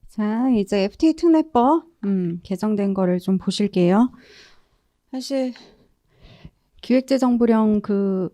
자, 이제 FTA 특례법 개정된 거를 좀 보실게요. 사실 기획재정부령 그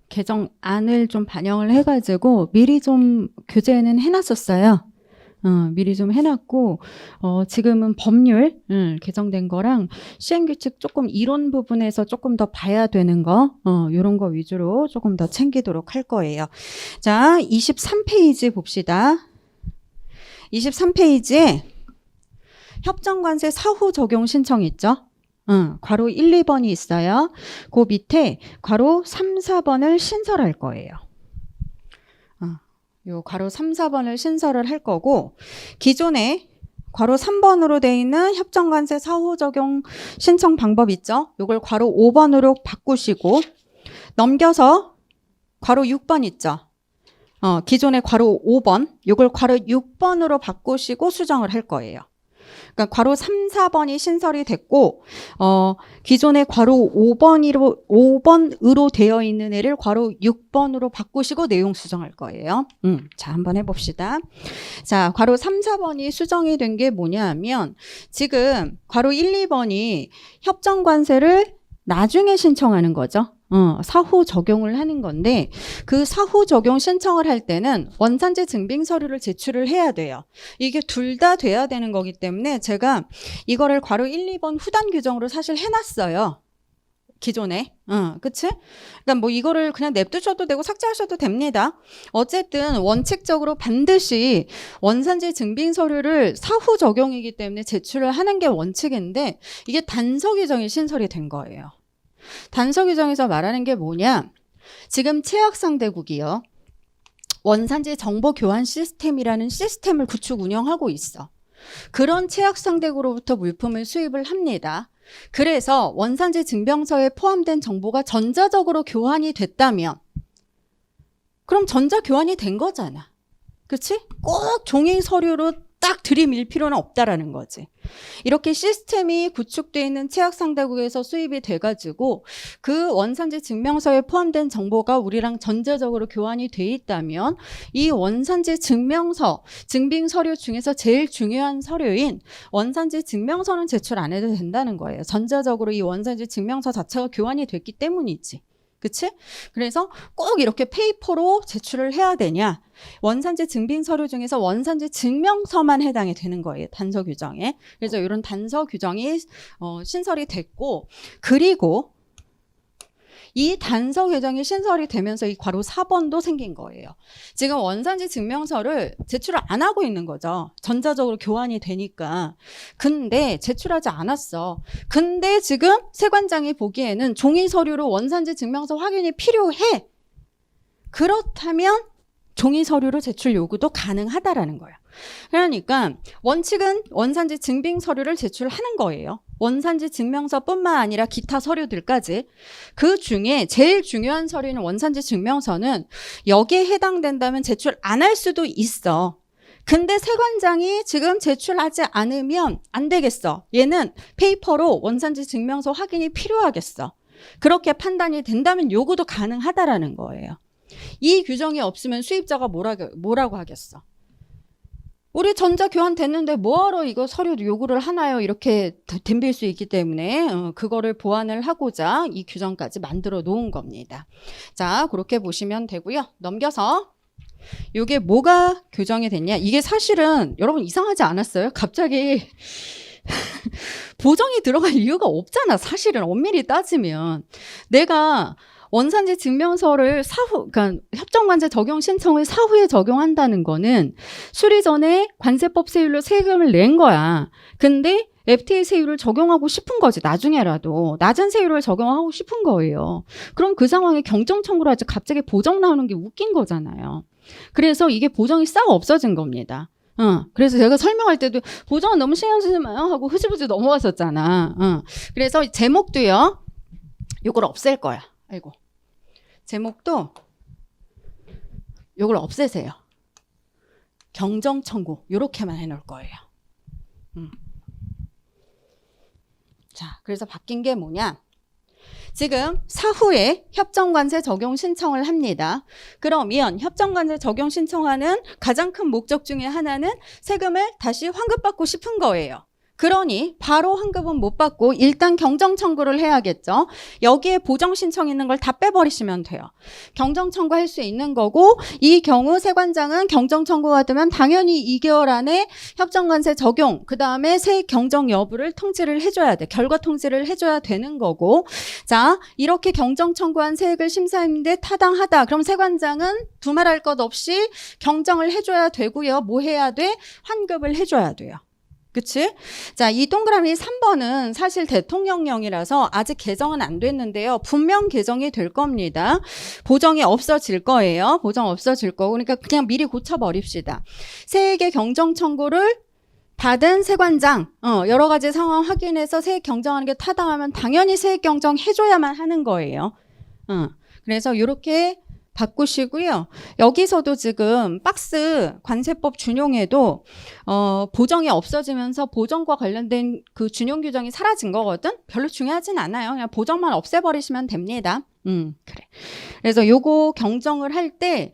개정안을 좀 반영을 해가지고 미리 좀 교재는 해놨었어요. 미리 좀 해놨고 지금은 법률 개정된 거랑 시행규칙 조금 이론 부분에서 조금 더 봐야 되는 거 이런 거 위주로 조금 더 챙기도록 할 거예요. 자, 23페이지 봅시다. 23페이지에 협정관세 사후 적용 신청 있죠? 괄호 1, 2번이 있어요. 그 밑에 괄호 3, 4번을 신설할 거예요. 요 괄호 3, 4번을 신설을 할 거고 기존에 괄호 3번으로 돼 있는 협정관세 사후 적용 신청 방법 있죠? 요걸 괄호 5번으로 바꾸시고 넘겨서 괄호 6번 있죠? 기존의 괄호 5번, 요걸 괄호 6번으로 바꾸시고 수정을 할 거예요. 그러니까 괄호 3, 4번이 신설이 됐고 기존의 괄호 5번으로 되어 있는 애를 괄호 6번으로 바꾸시고 내용 수정할 거예요. 자, 한번 해봅시다. 자, 괄호 3, 4번이 수정이 된 게 뭐냐 하면 지금 괄호 1, 2번이 협정관세를 나중에 신청하는 거죠. 사후 적용을 하는 건데 그 사후 적용 신청을 할 때는 원산지 증빙 서류를 제출을 해야 돼요. 이게 둘 다 돼야 되는 거기 때문에 제가 이거를 괄호 1, 2번 후단 규정으로 사실 해놨어요. 기존에. 그치? 그러니까 뭐 이거를 그냥 냅두셔도 되고 삭제하셔도 됩니다. 어쨌든 원칙적으로 반드시 원산지 증빙 서류를 사후 적용이기 때문에 제출을 하는 게 원칙인데 이게 단서 규정이 신설이 된 거예요. 단서 규정에서 말하는 게 뭐냐? 지금 채약상대국이요. 원산지 정보 교환 시스템이라는 시스템을 구축 운영하고 있어. 그런 채약상대국으로부터 물품을 수입을 합니다. 그래서 원산지 증명서에 포함된 정보가 전자적으로 교환이 됐다면 그럼 전자 교환이 된 거잖아. 그렇지? 꼭 종이 서류로 딱 들이밀 필요는 없다라는 거지. 이렇게 시스템이 구축되어 있는 채약상대국에서 수입이 돼가지고 그 원산지 증명서에 포함된 정보가 우리랑 전자적으로 교환이 돼 있다면 이 원산지 증명서, 증빙 서류 중에서 제일 중요한 서류인 원산지 증명서는 제출 안 해도 된다는 거예요. 전자적으로 이 원산지 증명서 자체가 교환이 됐기 때문이지. 그치? 그래서 꼭 이렇게 페이퍼로 제출을 해야 되냐? 원산지 증빙 서류 중에서 원산지 증명서만 해당이 되는 거예요. 단서 규정에. 그래서 이런 단서 규정이 신설이 됐고 그리고 이 단서 규정이 신설이 되면서 이 괄호 4번도 생긴 거예요. 지금 원산지 증명서를 제출을 안 하고 있는 거죠. 전자적으로 교환이 되니까. 근데 제출하지 않았어. 근데 지금 세관장이 보기에는 종이 서류로 원산지 증명서 확인이 필요해. 그렇다면 종이 서류로 제출 요구도 가능하다라는 거예요. 그러니까 원칙은 원산지 증빙 서류를 제출하는 거예요. 원산지 증명서뿐만 아니라 기타 서류들까지. 그 중에 제일 중요한 서류는 원산지 증명서는 여기에 해당된다면 제출 안 할 수도 있어. 근데 세관장이 지금 제출하지 않으면 안 되겠어. 얘는 페이퍼로 원산지 증명서 확인이 필요하겠어. 그렇게 판단이 된다면 요구도 가능하다라는 거예요. 이 규정이 없으면 수입자가 뭐라고 하겠어? 우리 전자 교환 됐는데 뭐하러 이거 서류 요구를 하나요? 이렇게 덤빌 수 있기 때문에 그거를 보완을 하고자 이 규정까지 만들어 놓은 겁니다. 자, 그렇게 보시면 되고요. 넘겨서 이게 뭐가 규정이 됐냐? 이게 사실은 여러분 이상하지 않았어요? 갑자기 보정이 들어갈 이유가 없잖아. 사실은 엄밀히 따지면 내가 원산지 증명서를 그러니까 협정관세 적용 신청을 사후에 적용한다는 거는 수리 전에 관세법 세율로 세금을 낸 거야. 근데 FTA 세율을 적용하고 싶은 거지. 나중에라도 낮은 세율을 적용하고 싶은 거예요. 그럼 그 상황에 경정 청구를 하지 갑자기 보정 나오는 게 웃긴 거잖아요. 그래서 이게 보정이 싹 없어진 겁니다. 그래서 제가 설명할 때도 보정은 너무 신경 쓰지 마요 하고 흐지부지 넘어갔었잖아. 그래서 제목도요. 이걸 없앨 거야. 아이고. 제목도 이걸 없애세요. 경정 청구 이렇게만 해놓을 거예요. 자, 그래서 바뀐 게 뭐냐? 지금 사후에 협정관세 적용 신청을 합니다. 그러면 협정관세 적용 신청하는 가장 큰 목적 중에 하나는 세금을 다시 환급받고 싶은 거예요. 그러니 바로 환급은 못 받고 일단 경정 청구를 해야겠죠. 여기에 보정 신청 있는 걸 다 빼버리시면 돼요. 경정 청구할 수 있는 거고, 이 경우 세관장은 경정 청구가 되면 당연히 2개월 안에 협정관세 적용, 그 다음에 세액 경정 여부를 통지를 해줘야 돼. 결과 통지를 해줘야 되는 거고, 자, 이렇게 경정 청구한 세액을 심사했는데 타당하다. 그럼 세관장은 두말할 것 없이 경정을 해줘야 되고요. 뭐 해야 돼? 환급을 해줘야 돼요. 그치? 자, 이 동그라미 3번은 사실 대통령령이라서 아직 개정은 안 됐는데요. 분명 개정이 될 겁니다. 보정이 없어질 거예요. 보정 없어질 거고. 그러니까 그냥 미리 고쳐버립시다. 세액의 경정 청구를 받은 세관장, 여러 가지 상황 확인해서 세액 경정하는 게 타당하면 당연히 세액 경정 해줘야만 하는 거예요. 그래서 이렇게 바꾸시고요. 여기서도 지금 박스 관세법 준용에도 보정이 없어지면서 보정과 관련된 그 준용 규정이 사라진 거거든. 별로 중요하진 않아요. 그냥 보정만 없애버리시면 됩니다. 그래. 그래서 요거 경정을 할 때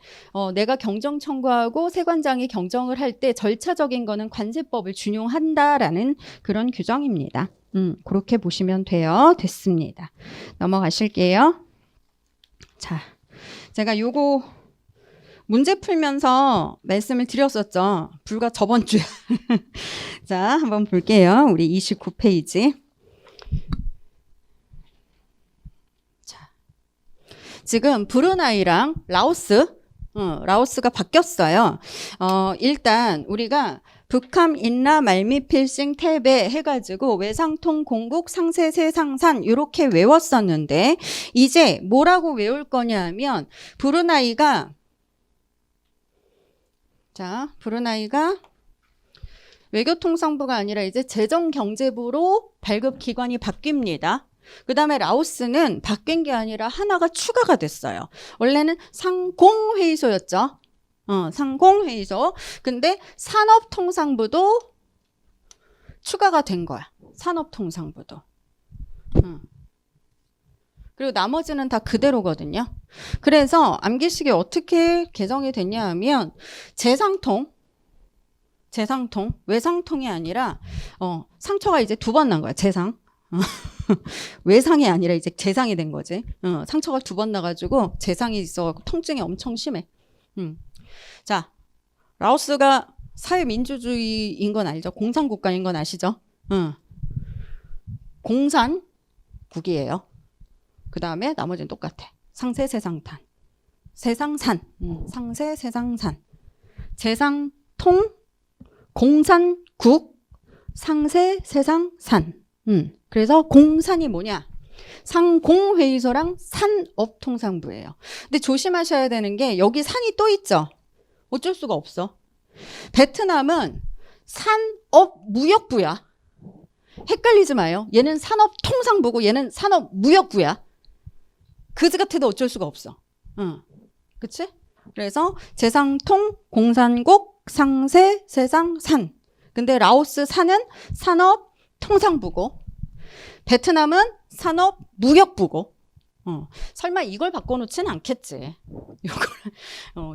내가 경정 청구하고 세관장이 경정을 할 때 절차적인 거는 관세법을 준용한다라는 그런 규정입니다. 그렇게 보시면 돼요. 됐습니다. 넘어가실게요. 자. 제가 요거 문제 풀면서 말씀을 드렸었죠. 불과 저번 주에. 자, 한번 볼게요. 우리 29페이지. 자, 지금 브루나이랑 라오스가 바뀌었어요. 일단 우리가 북함, 인라, 말미, 필싱, 태베 해가지고 외상통, 공국, 상세, 세상산 이렇게 외웠었는데 이제 뭐라고 외울 거냐 하면 브루나이가 외교통상부가 아니라 이제 재정경제부로 발급기관이 바뀝니다. 그 다음에 라오스는 바뀐 게 아니라 하나가 추가가 됐어요. 원래는 상공회의소였죠. 상공회의소. 근데 산업통상부도 추가가 된 거야. 산업통상부도. 그리고 나머지는 다 그대로거든요. 그래서 암기식이 어떻게 개정이 됐냐 하면 재상통, 외상통이 아니라 상처가 이제 2번 난 거야. 재상. 외상이 아니라 이제 재상이 된 거지. 상처가 2번 나가지고 재상이 있어 통증이 엄청 심해. 자, 라오스가 사회민주주의인 건 알죠? 공산국가인 건 아시죠? 공산국이에요. 그 다음에 나머지는 똑같아. 상세, 세상산. 상세, 세상산. 재상통, 공산국, 상세, 세상산. 그래서 공산이 뭐냐? 상공회의소랑 산업통상부예요. 근데 조심하셔야 되는 게 여기 산이 또 있죠? 어쩔 수가 없어. 베트남은 산업무역부야. 헷갈리지 마요. 얘는 산업통상부고 얘는 산업무역부야. 그지 같아도 어쩔 수가 없어. 그치? 그래서 재상통, 공산국, 상세, 세상, 산. 근데 라오스 산은 산업통상부고 베트남은 산업무역부고 설마 이걸 바꿔놓진 않겠지.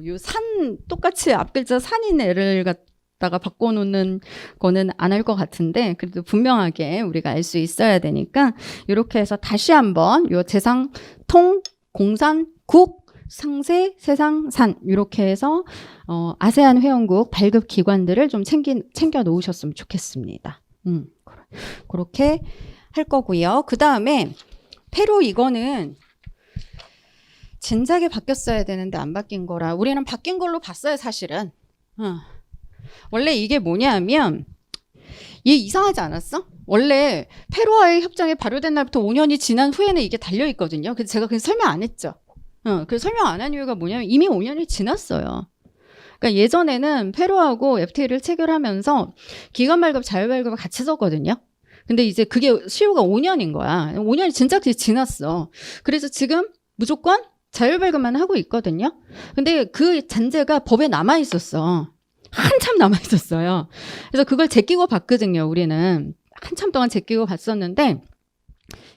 요 산 똑같이 앞글자 산인 애를 갖다가 바꿔놓는 거는 안 할 것 같은데 그래도 분명하게 우리가 알 수 있어야 되니까 이렇게 해서 다시 한번 요 재상통, 공산국, 상세, 세상, 산 이렇게 해서 아세안 회원국 발급 기관들을 좀 챙겨 놓으셨으면 좋겠습니다. 그렇게 할 거고요. 그 다음에 페루 이거는 진작에 바뀌었어야 되는데 안 바뀐 거라 우리는 바뀐 걸로 봤어요. 사실은 원래 이게 뭐냐면 얘 이상하지 않았어? 원래 페루와의 협정이 발효된 날부터 5년이 지난 후에는 이게 달려있거든요. 그래서 제가 그냥 설명 안 했죠. 그래서 설명 안 한 이유가 뭐냐면 이미 5년이 지났어요. 그러니까 예전에는 페루하고 FTA를 체결하면서 기간 발급, 자율 발급을 같이 썼거든요. 근데 이제 그게 시효가 5년인 거야. 5년이 진짜 지났어. 그래서 지금 무조건 자율 발급만 하고 있거든요. 근데 그 잔재가 법에 남아 있었어. 한참 남아 있었어요. 그래서 그걸 제끼고 봤거든요. 우리는 한참 동안 제끼고 봤었는데